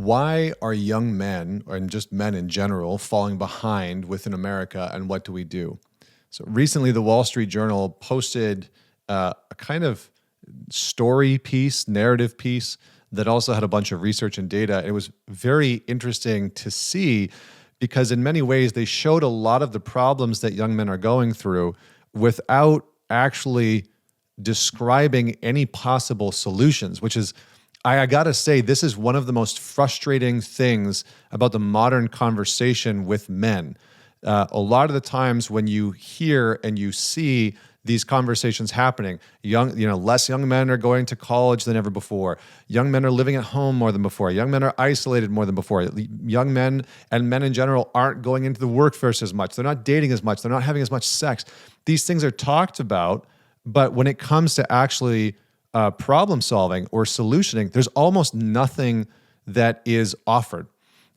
Why are young men, and just men in general, falling behind within America, and what do we do? So recently, the Wall Street Journal posted a kind of story piece, narrative piece that also had a bunch of research and data. It was very interesting to see because in many ways they showed a lot of the problems that young men are going through without actually describing any possible solutions, which is, I gotta say, this is one of the most frustrating things about the modern conversation with men. A lot of the times when you hear and you see these conversations happening, less young men are going to college than ever before. Young men are living at home more than before. Young men are isolated more than before. Young men and men in general aren't going into the workforce as much. They're not dating as much. They're not having as much sex. These things are talked about, but when it comes to actually problem solving or solutioning, there's almost nothing that is offered.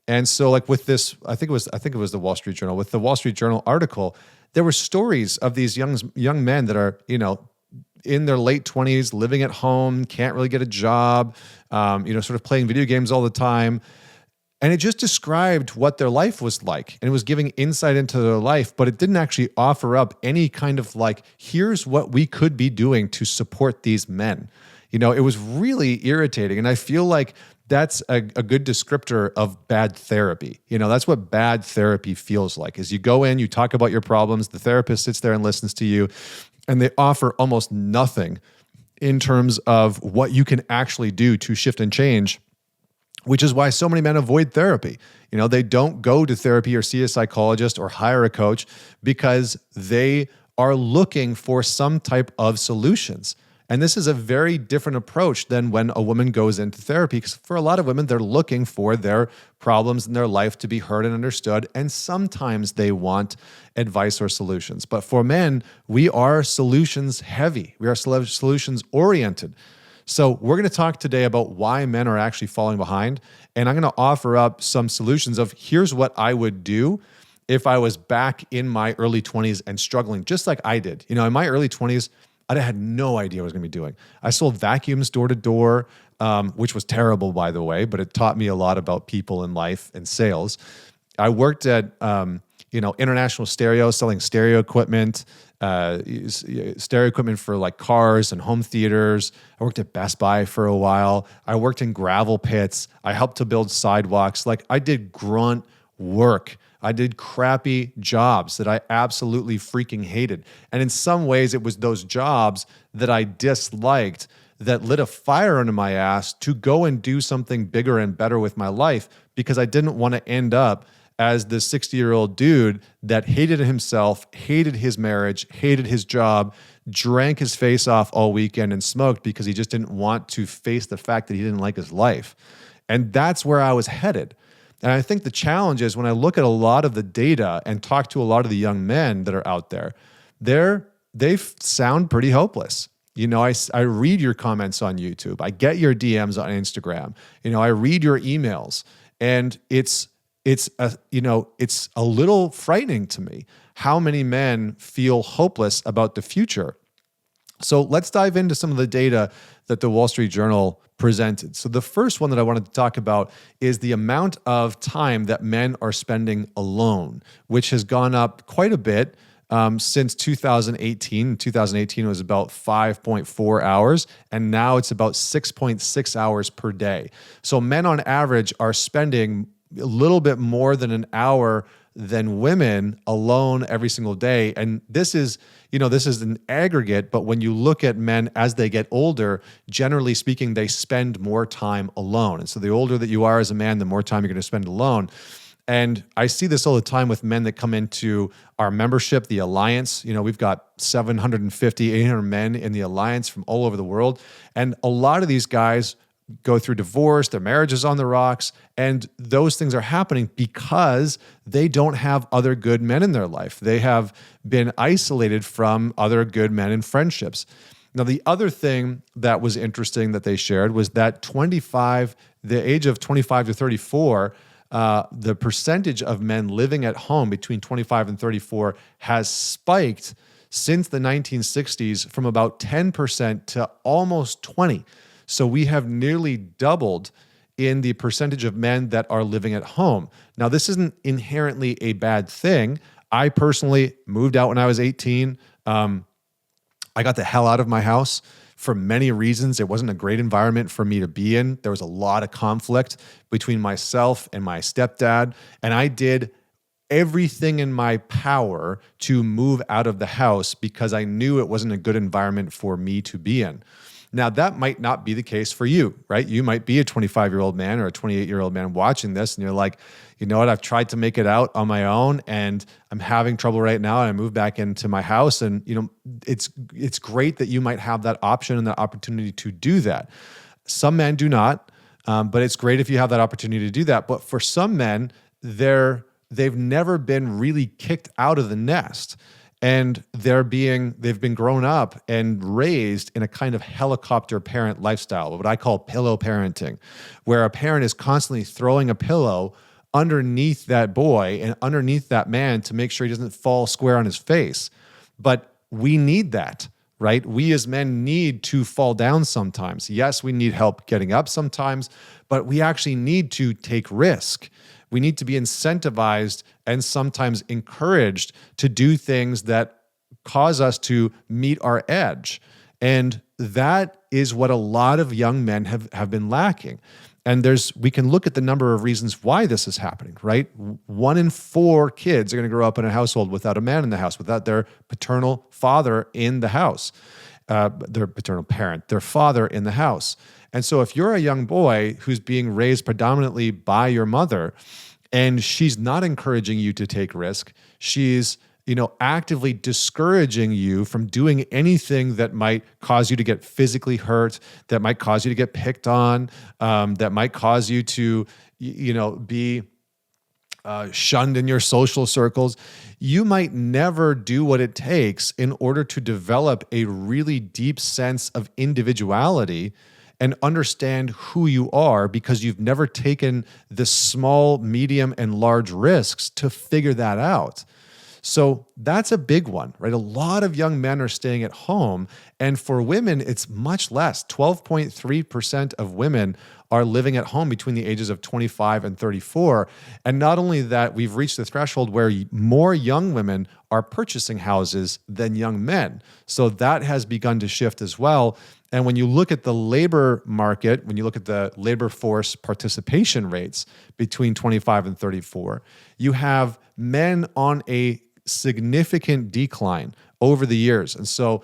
And so, like with this, I think it was the Wall Street Journal. With the Wall Street Journal article, there were stories of these young men that are, in their late 20s, living at home, can't really get a job, sort of playing video games all the time. And it just described what their life was like. And it was giving insight into their life, but it didn't actually offer up any kind of like, here's what we could be doing to support these men. It was really irritating. And I feel like that's a good descriptor of bad therapy. That's what bad therapy feels like, is you go in, you talk about your problems, the therapist sits there and listens to you, and they offer almost nothing in terms of what you can actually do to shift and change, which is why so many men avoid therapy. They don't go to therapy or see a psychologist or hire a coach because they are looking for some type of solutions. And this is a very different approach than when a woman goes into therapy, because for a lot of women, they're looking for their problems in their life to be heard and understood, and sometimes they want advice or solutions. But for men, we are solutions heavy. We are solutions oriented. So we're going to talk today about why men are actually falling behind, and I'm going to offer up some solutions of here's what I would do if I was back in my early 20s and struggling just like I did. In my early 20s, I had no idea what I was going to be doing. I sold vacuums door to door, which was terrible, by the way, but it taught me a lot about people in life and sales. I worked at International Stereo, selling stereo equipment for like cars and home theaters. I worked at Best Buy for a while. I worked in gravel pits. I helped to build sidewalks. Like, I did grunt work. I did crappy jobs that I absolutely freaking hated. And in some ways, it was those jobs that I disliked that lit a fire under my ass to go and do something bigger and better with my life, because I didn't want to end up as the 60-year-old dude that hated himself, hated his marriage, hated his job, drank his face off all weekend and smoked because he just didn't want to face the fact that he didn't like his life. And that's where I was headed. And I think the challenge is when I look at a lot of the data and talk to a lot of the young men that are out there, they sound pretty hopeless. I read your comments on YouTube. I get your DMs on Instagram. I read your emails, and it's a little frightening to me how many men feel hopeless about the future. So let's dive into some of the data that the Wall Street Journal presented. So the first one that I wanted to talk about is the amount of time that men are spending alone, which has gone up quite a bit since 2018. 2018 was about 5.4 hours, and now it's about 6.6 hours per day. So men on average are spending a little bit more than an hour than women alone every single day. And this is an aggregate, but when you look at men as they get older, generally speaking, they spend more time alone. And so the older that you are as a man, the more time you're going to spend alone. And I see this all the time with men that come into our membership, the Alliance. We've got 750, 800 men in the Alliance from all over the world. And a lot of these guys go through divorce, their marriage is on the rocks, and those things are happening because they don't have other good men in their life. They have been isolated from other good men in friendships. Now, the other thing that was interesting that they shared was that the age of 25 to 34, the percentage of men living at home between 25 and 34 has spiked since the 1960s from about 10% to almost 20%. So we have nearly doubled in the percentage of men that are living at home. Now, this isn't inherently a bad thing. I personally moved out when I was 18. I got the hell out of my house for many reasons. It wasn't a great environment for me to be in. There was a lot of conflict between myself and my stepdad, and I did everything in my power to move out of the house because I knew it wasn't a good environment for me to be in. Now, that might not be the case for you, right? You might be a 25-year-old man or a 28-year-old man watching this, and you're like, you know what? I've tried to make it out on my own, and I'm having trouble right now, and I moved back into my house. And it's great that you might have that option and that opportunity to do that. Some men do not, but it's great if you have that opportunity to do that. But for some men, they've never been really kicked out of the nest. And they've been grown up and raised in a kind of helicopter parent lifestyle, what I call pillow parenting, where a parent is constantly throwing a pillow underneath that boy and underneath that man to make sure he doesn't fall square on his face. But we need that, right? We as men need to fall down sometimes. Yes, we need help getting up sometimes, but we actually need to take risk. We need to be incentivized and sometimes encouraged to do things that cause us to meet our edge. And that is what a lot of young men have been lacking. And we can look at the number of reasons why this is happening, right? 1 in 4 kids are going to grow up in a household without a man in the house, without their paternal father in the house, their paternal parent, their father in the house. And so if you're a young boy who's being raised predominantly by your mother, and she's not encouraging you to take risk, she's actively discouraging you from doing anything that might cause you to get physically hurt, that might cause you to get picked on, that might cause you to be shunned in your social circles. You might never do what it takes in order to develop a really deep sense of individuality and understand who you are, because you've never taken the small, medium, and large risks to figure that out. So that's a big one, right? A lot of young men are staying at home, and for women, it's much less. 12.3% of women are living at home between the ages of 25 and 34. And not only that, we've reached the threshold where more young women are purchasing houses than young men. So that has begun to shift as well. And when you look at the labor market, when you look at the labor force participation rates between 25 and 34, you have men on a significant decline over the years. And so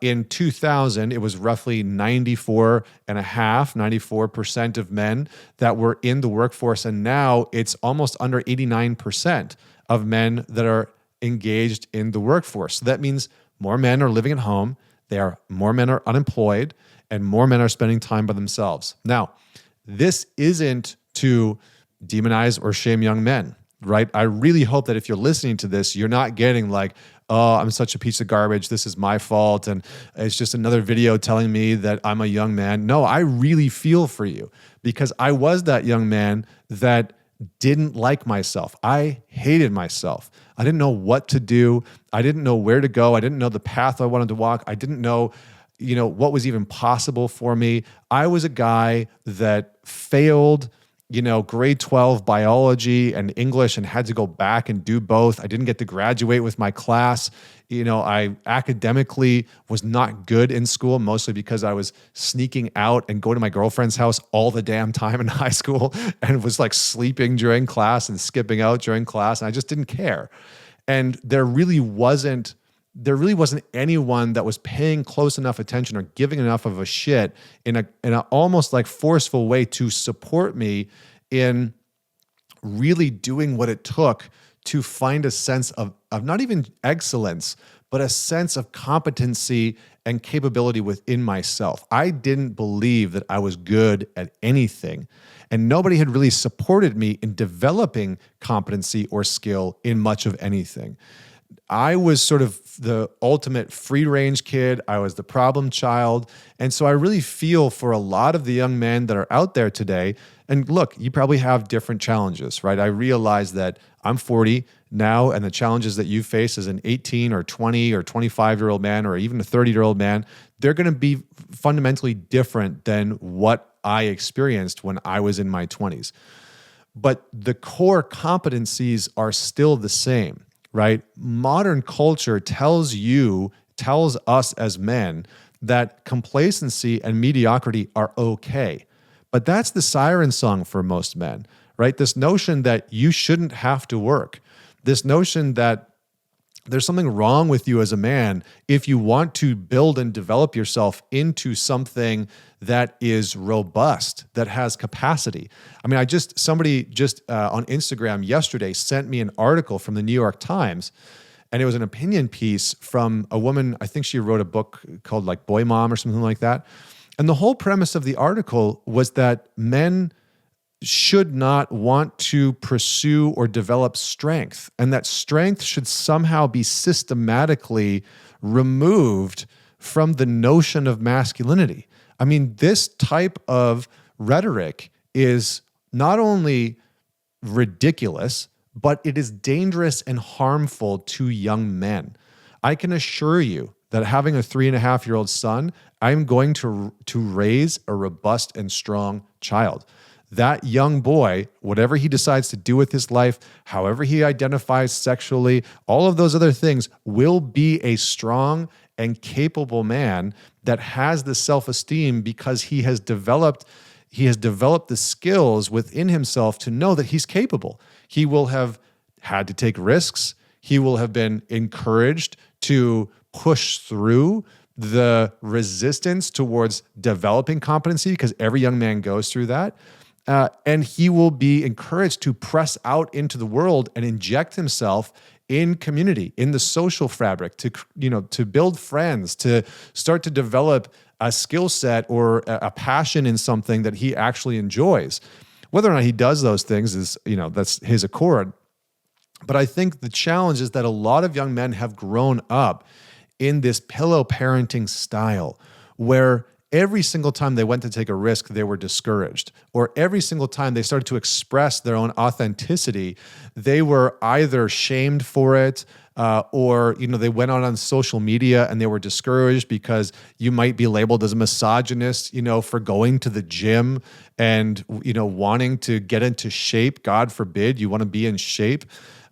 in 2000, it was roughly 94% of men that were in the workforce. And now it's almost under 89% of men that are engaged in the workforce. So that means more men are living at home. More men are unemployed, and more men are spending time by themselves. Now, this isn't to demonize or shame young men, right? I really hope that if you're listening to this, you're not getting like, oh, I'm such a piece of garbage, this is my fault, and it's just another video telling me that I'm a young man. No, I really feel for you, because I was that young man that didn't like myself. I hated myself. I didn't know what to do. I didn't know where to go. I didn't know the path I wanted to walk. I didn't know, what was even possible for me. I was a guy that failed, grade 12 biology and English and had to go back and do both. I didn't get to graduate with my class. I academically was not good in school, mostly because I was sneaking out and going to my girlfriend's house all the damn time in high school, and was like sleeping during class and skipping out during class. And I just didn't care. And there really wasn't anyone that was paying close enough attention or giving enough of a shit in an almost like forceful way to support me in really doing what it took to find a sense of not even excellence, but a sense of competency and capability within myself. I didn't believe that I was good at anything, and nobody had really supported me in developing competency or skill in much of anything. I was sort of the ultimate free range kid. I was the problem child. And so I really feel for a lot of the young men that are out there today. And look, you probably have different challenges, right? I realize that I'm 40 now, and the challenges that you face as an 18 or 20 or 25-year-old man, or even a 30-year-old man, they're going to be fundamentally different than what I experienced when I was in my 20s. But the core competencies are still the same, right? Modern culture tells us as men that complacency and mediocrity are okay. But that's the siren song for most men, right? This notion that you shouldn't have to work, this notion that there's something wrong with you as a man if you want to build and develop yourself into something that is robust, that has capacity. I mean, somebody just on Instagram yesterday sent me an article from the New York Times, and it was an opinion piece from a woman. I think she wrote a book called like Boy Mom or something like that. And the whole premise of the article was that men should not want to pursue or develop strength, and that strength should somehow be systematically removed from the notion of masculinity. I mean, this type of rhetoric is not only ridiculous, but it is dangerous and harmful to young men. I can assure you that having a 3.5-year-old son, I'm going to raise a robust and strong child. That young boy, whatever he decides to do with his life, however he identifies sexually, all of those other things, will be a strong and capable man that has the self-esteem because he has developed the skills within himself to know that he's capable. He will have had to take risks. He will have been encouraged to push through the resistance towards developing competency, because every young man goes through that. And he will be encouraged to press out into the world and inject himself in community, in the social fabric, to build friends, to start to develop a skill set or a passion in something that he actually enjoys. Whether or not he does those things is, that's his accord. But I think the challenge is that a lot of young men have grown up in this pillow parenting style where every single time they went to take a risk, they were discouraged. Or every single time they started to express their own authenticity, they were either shamed for it, or they went out on social media and they were discouraged because you might be labeled as a misogynist, for going to the gym and wanting to get into shape. God forbid you want to be in shape,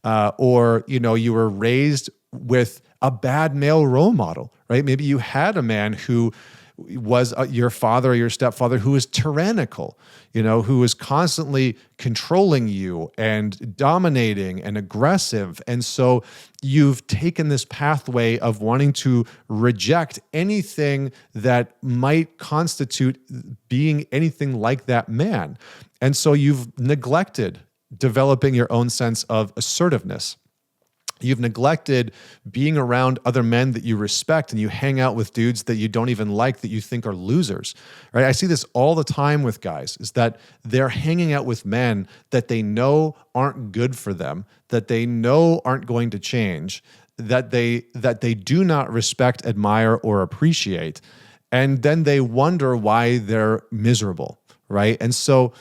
or you were raised with a bad male role model, right? Maybe you had a man who was your father or your stepfather who was tyrannical, who was constantly controlling you and dominating and aggressive. And so you've taken this pathway of wanting to reject anything that might constitute being anything like that man. And so you've neglected developing your own sense of assertiveness. You've neglected being around other men that you respect, and you hang out with dudes that you don't even like, that you think are losers, right? I see this all the time with guys, is that they're hanging out with men that they know aren't good for them, that they know aren't going to change, that they do not respect, admire, or appreciate. And then they wonder why they're miserable, right? And so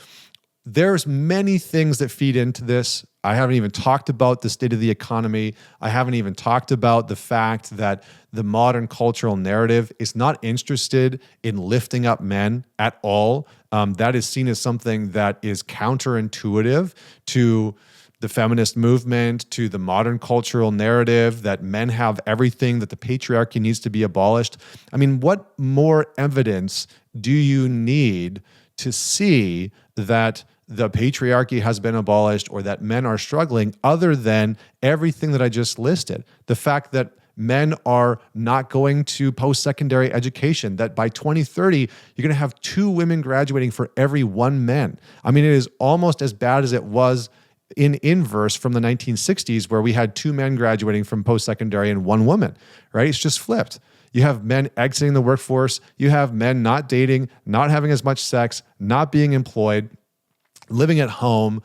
there's many things that feed into this. I haven't even talked about the state of the economy. I haven't even talked about the fact that the modern cultural narrative is not interested in lifting up men at all. That is seen as something that is counterintuitive to the feminist movement, to the modern cultural narrative, that men have everything, that the patriarchy needs to be abolished. I mean, what more evidence do you need to see that the patriarchy has been abolished or that men are struggling, other than everything that I just listed? The fact that men are not going to post-secondary education, that by 2030, you're going to have 2 women graduating for every 1 man. I mean, it is almost as bad as it was in inverse from the 1960s, where we had 2 men graduating from post-secondary and 1 woman, right? It's just flipped. You have men exiting the workforce. You have men not dating, not having as much sex, not being employed, living at home.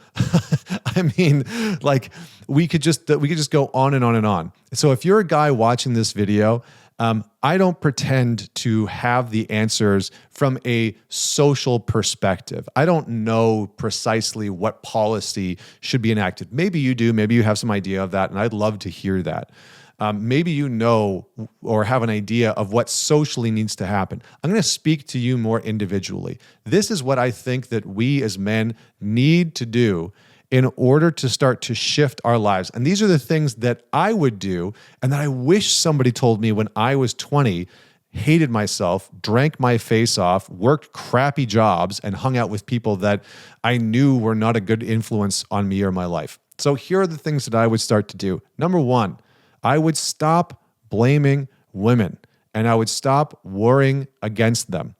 I mean, like we could just go on and on and on. So if you're a guy watching this video, I don't pretend to have the answers from a social perspective. I don't know precisely what policy should be enacted. Maybe you do. Maybe you have some idea of that, and I'd love to hear that. Maybe you know or have an idea of what socially needs to happen. I'm going to speak to you more individually. This is what I think that we as men need to do in order to start to shift our lives. And these are the things that I would do and that I wish somebody told me when I was 20, hated myself, drank my face off, worked crappy jobs, and hung out with people that I knew were not a good influence on me or my life. So here are the things that I would start to do. Number one, I would stop blaming women and I would stop warring against them.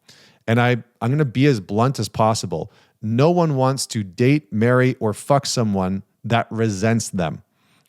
And I'm going to be as blunt as possible. No one wants to date, marry, or fuck someone that resents them,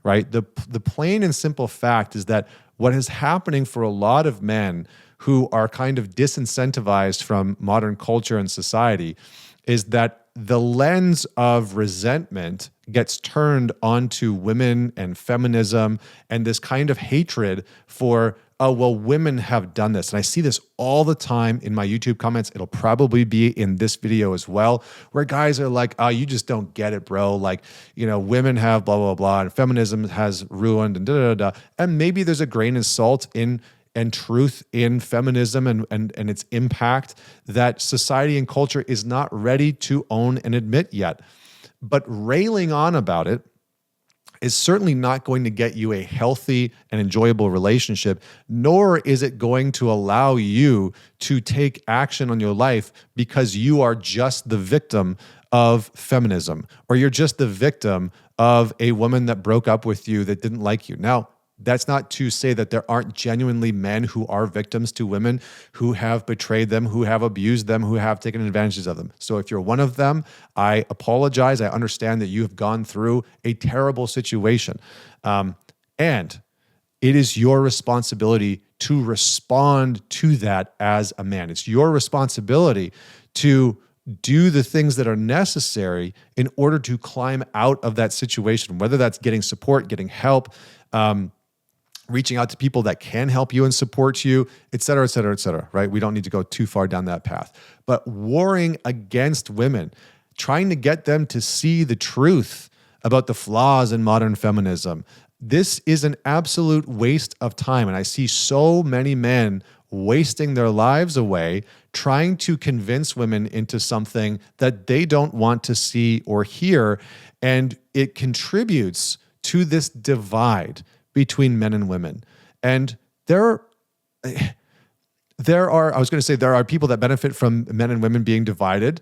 right? The plain and simple fact is that what is happening for a lot of men who are kind of disincentivized from modern culture and society is that the lens of resentment gets turned onto women and feminism and this kind of hatred for, oh, well, women have done this. And I see this all the time in my YouTube comments. It'll probably be in this video as well, where guys are like, oh, you just don't get it, bro. Like, women have blah, blah, blah, and feminism has ruined and da. And maybe there's a grain of salt in and truth in feminism and its impact that society and culture is not ready to own and admit yet. But railing on about it is certainly not going to get you a healthy and enjoyable relationship, nor is it going to allow you to take action on your life because you are just the victim of feminism, or you're just the victim of a woman that broke up with you that didn't like you. Now, that's not to say that there aren't genuinely men who are victims to women who have betrayed them, who have abused them, who have taken advantages of them. So if you're one of them, I apologize. I understand that you have gone through a terrible situation. And it is your responsibility to respond to that as a man. It's your responsibility to do the things that are necessary in order to climb out of that situation, whether that's getting support, getting help, reaching out to people that can help you and support you, et cetera, et cetera, et cetera, right? We don't need to go too far down that path. But warring against women, trying to get them to see the truth about the flaws in modern feminism, this is an absolute waste of time. And I see so many men wasting their lives away trying to convince women into something that they don't want to see or hear. And it contributes to this divide between men and women. And there are people that benefit from men and women being divided,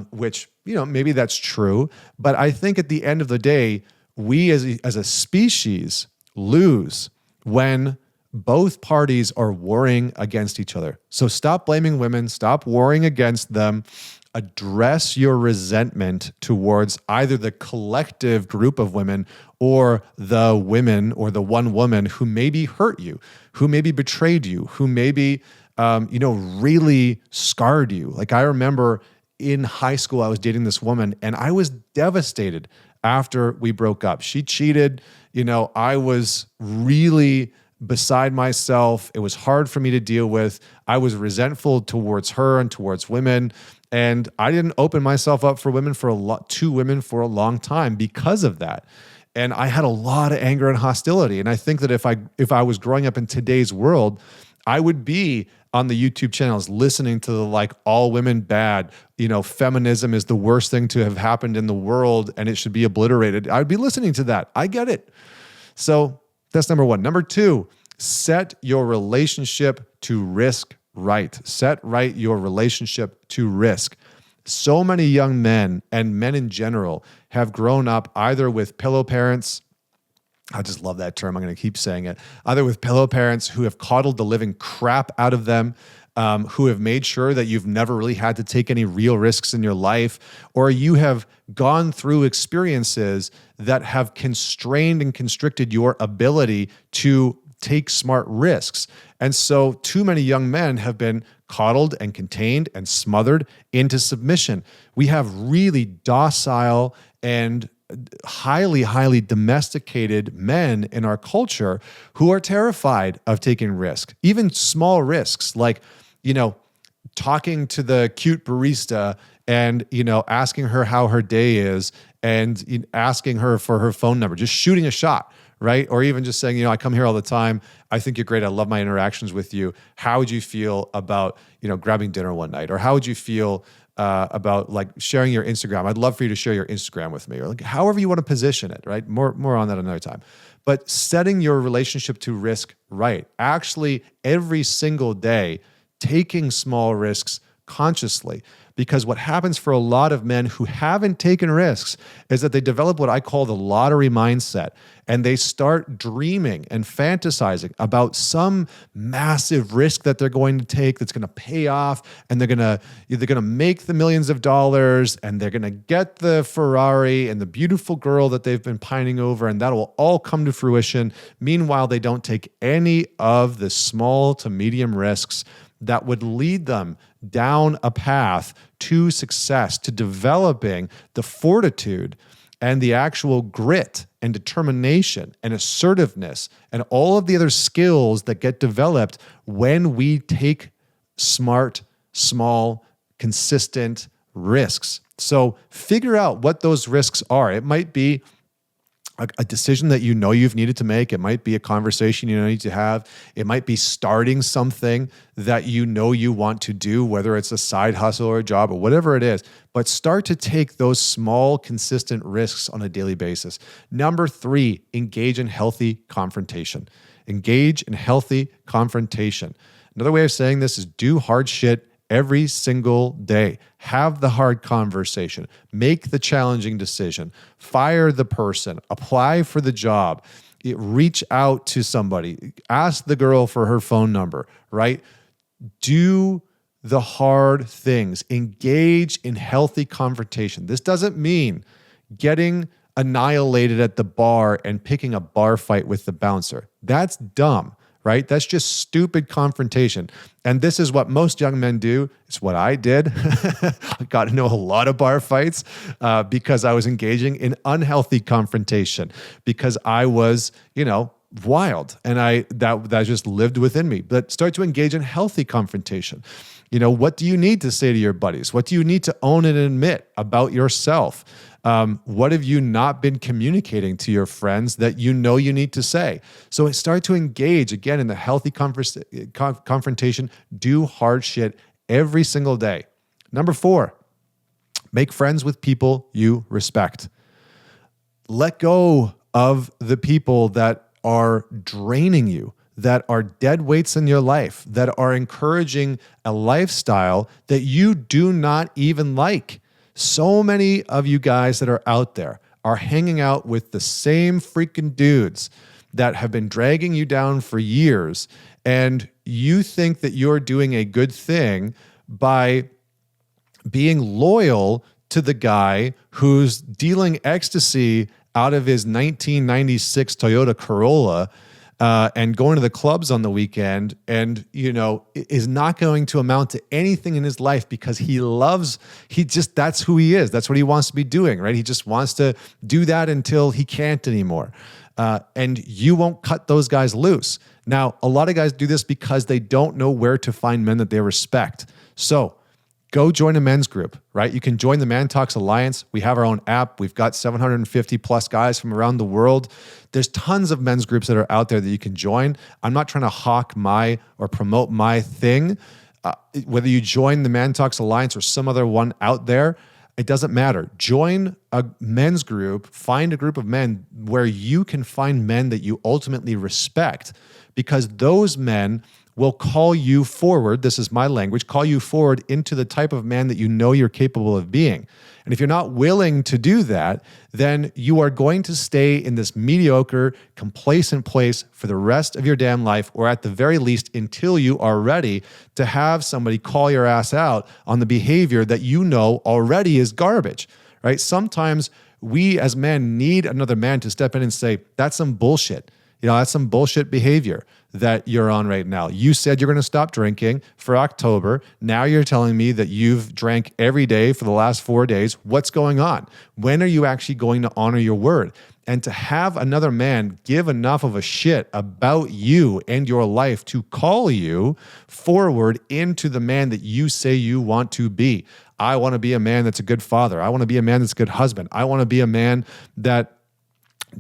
which, maybe that's true. But I think at the end of the day, we as a species lose when both parties are warring against each other. So stop blaming women, stop warring against them, address your resentment towards either the collective group of women or the women or the one woman who maybe hurt you, who maybe betrayed you, who maybe, really scarred you. Like I remember in high school, I was dating this woman and I was devastated after we broke up. She cheated. I was really beside myself. It was hard for me to deal with. I was resentful towards her and towards women. And I didn't open myself up for to women for a long time because of that. And I had a lot of anger and hostility. And I think that if I was growing up in today's world, I would be on the YouTube channels listening to the all women bad, feminism is the worst thing to have happened in the world and it should be obliterated. I would be listening to that. I get it. So that's number one. Number two, set your relationship to risk right. Set right your relationship to risk. So many young men and men in general have grown up either with pillow parents. I just love that term. I'm going to keep saying it. Either with pillow parents who have coddled the living crap out of them, who have made sure that you've never really had to take any real risks in your life, or you have gone through experiences that have constrained and constricted your ability to take smart risks. And so too many young men have been coddled and contained and smothered into submission. We have really docile and highly, highly domesticated men in our culture who are terrified of taking risk, even small risks, like, talking to the cute barista and, asking her how her day is and asking her for her phone number, just shooting a shot, right? Or even just saying, I come here all the time. I think you're great. I love my interactions with you. How would you feel about, grabbing dinner one night? Or how would you feel about like sharing your Instagram? I'd love for you to share your Instagram with me, or like however you want to position it, right? More on that another time. But setting your relationship to risk right. Actually, every single day, taking small risks consciously. Because what happens for a lot of men who haven't taken risks is that they develop what I call the lottery mindset, and they start dreaming and fantasizing about some massive risk that they're going to take that's going to pay off, and they're going to make the millions of dollars, and they're going to get the Ferrari and the beautiful girl that they've been pining over, and that will all come to fruition. Meanwhile, they don't take any of the small to medium risks that would lead them down a path to success, to developing the fortitude and the actual grit and determination and assertiveness and all of the other skills that get developed when we take smart, small, consistent risks. So figure out what those risks are. It might be a decision that you've needed to make. It might be a conversation you need to have. It might be starting something that you want to do, whether it's a side hustle or a job or whatever it is. But start to take those small, consistent risks on a daily basis. Number 3, engage in healthy confrontation. Engage in healthy confrontation. Another way of saying this is do hard shit every single day. Have the hard conversation. Make the challenging decision. Fire the person. Apply for the job. Reach out to somebody. Ask the girl for her phone number, right? Do the hard things. Engage in healthy confrontation. This doesn't mean getting annihilated at the bar and picking a bar fight with the bouncer. That's dumb. Right? That's just stupid confrontation. And this is what most young men do. It's what I did. I got to know a lot of bar fights because I was engaging in unhealthy confrontation because I was, wild. And that just lived within me. But start to engage in healthy confrontation. What do you need to say to your buddies? What do you need to own and admit about yourself? What have you not been communicating to your friends that you need to say? So start to engage again in the healthy confrontation. Do hard shit every single day. Number 4, make friends with people you respect. Let go of the people that are draining you, that are dead weights in your life, that are encouraging a lifestyle that you do not even like. So many of you guys that are out there are hanging out with the same freaking dudes that have been dragging you down for years, and you think that you're doing a good thing by being loyal to the guy who's dealing ecstasy out of his 1996 Toyota Corolla and going to the clubs on the weekend and, is not going to amount to anything in his life because that's who he is. That's what he wants to be doing, right? He just wants to do that until he can't anymore. And you won't cut those guys loose. Now, a lot of guys do this because they don't know where to find men that they respect. So go join a men's group, right? You can join the Man Talks Alliance. We have our own app. We've got 750 plus guys from around the world. There's tons of men's groups that are out there that you can join. I'm not trying to hawk or promote my thing. Whether you join the Man Talks Alliance or some other one out there, it doesn't matter. Join a men's group. Find a group of men where you can find men that you ultimately respect, because those men will call you forward. This is my language, call you forward into the type of man that you're capable of being. And if you're not willing to do that, then you are going to stay in this mediocre, complacent place for the rest of your damn life, or at the very least until you are ready to have somebody call your ass out on the behavior that already is garbage, right? Sometimes we as men need another man to step in and say, that's some bullshit. That's some bullshit behavior that you're on right now. You said you're going to stop drinking for October. Now you're telling me that you've drank every day for the last 4 days. What's going on? When are you actually going to honor your word? And to have another man give enough of a shit about you and your life to call you forward into the man that you say you want to be. I want to be a man that's a good father. I want to be a man that's a good husband. I want to be a man that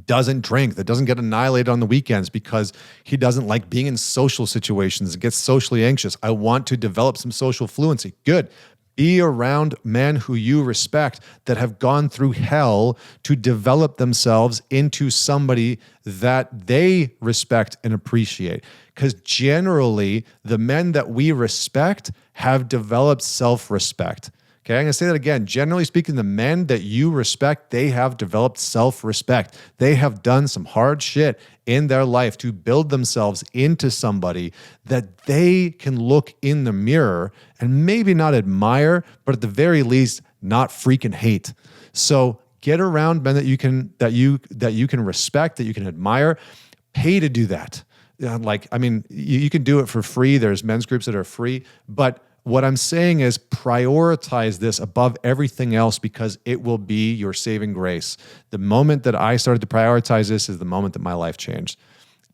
doesn't drink, that doesn't get annihilated on the weekends because he doesn't like being in social situations and gets socially anxious. I want to develop some social fluency. Good. Be around men who you respect that have gone through hell to develop themselves into somebody that they respect and appreciate. Because generally, the men that we respect have developed self-respect. Okay, I'm going to say that again. Generally speaking, the men that you respect, they have developed self-respect. They have done some hard shit in their life to build themselves into somebody that they can look in the mirror and maybe not admire, but at the very least, not freaking hate. So get around men that you can respect, that you can admire. Pay to do that. You can do it for free. There's men's groups that are free, but what I'm saying is prioritize this above everything else because it will be your saving grace. The moment that I started to prioritize this is the moment that my life changed.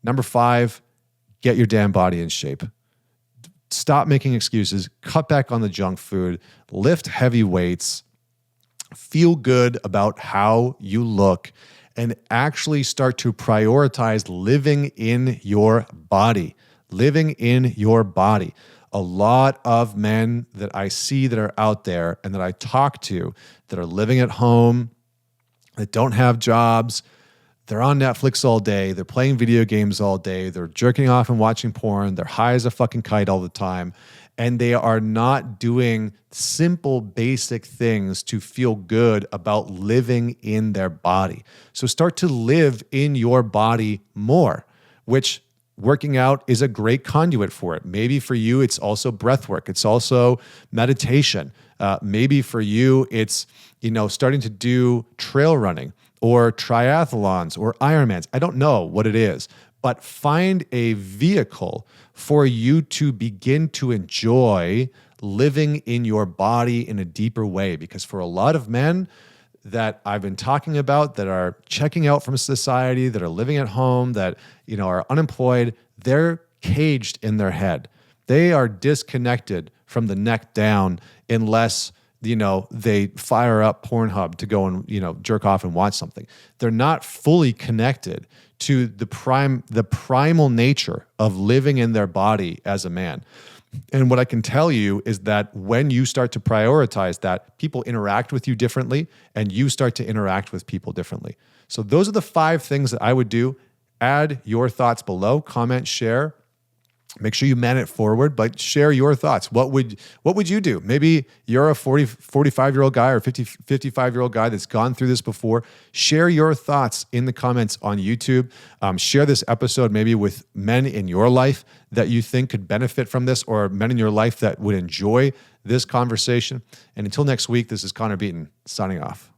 Number 5, get your damn body in shape. Stop making excuses. Cut back on the junk food. Lift heavy weights. Feel good about how you look and actually start to prioritize living in your body. Living in your body. A lot of men that I see that are out there and that I talk to that are living at home, that don't have jobs, they're on Netflix all day, they're playing video games all day, they're jerking off and watching porn, they're high as a fucking kite all the time, and they are not doing simple, basic things to feel good about living in their body. So start to live in your body more, which working out is a great conduit for it. Maybe for you, it's also breath work. It's also meditation. Maybe for you, it's starting to do trail running or triathlons or Ironmans. I don't know what it is, but find a vehicle for you to begin to enjoy living in your body in a deeper way. Because for a lot of men that I've been talking about that are checking out from society, that are living at home, that are unemployed, they're caged in their head. They are disconnected from the neck down unless they fire up Pornhub to go and jerk off and watch something. They're not fully connected to the primal nature of living in their body as a man. And what I can tell you is that when you start to prioritize that, people interact with you differently and you start to interact with people differently. So those are the 5 things that I would do. Add your thoughts below, comment, share. Make sure you man it forward, but share your thoughts. What would you do? Maybe you're a 45-year-old guy or 55-year-old guy that's gone through this before. Share your thoughts in the comments on YouTube. Share this episode maybe with men in your life that you think could benefit from this, or men in your life that would enjoy this conversation. And until next week, this is Connor Beaton signing off.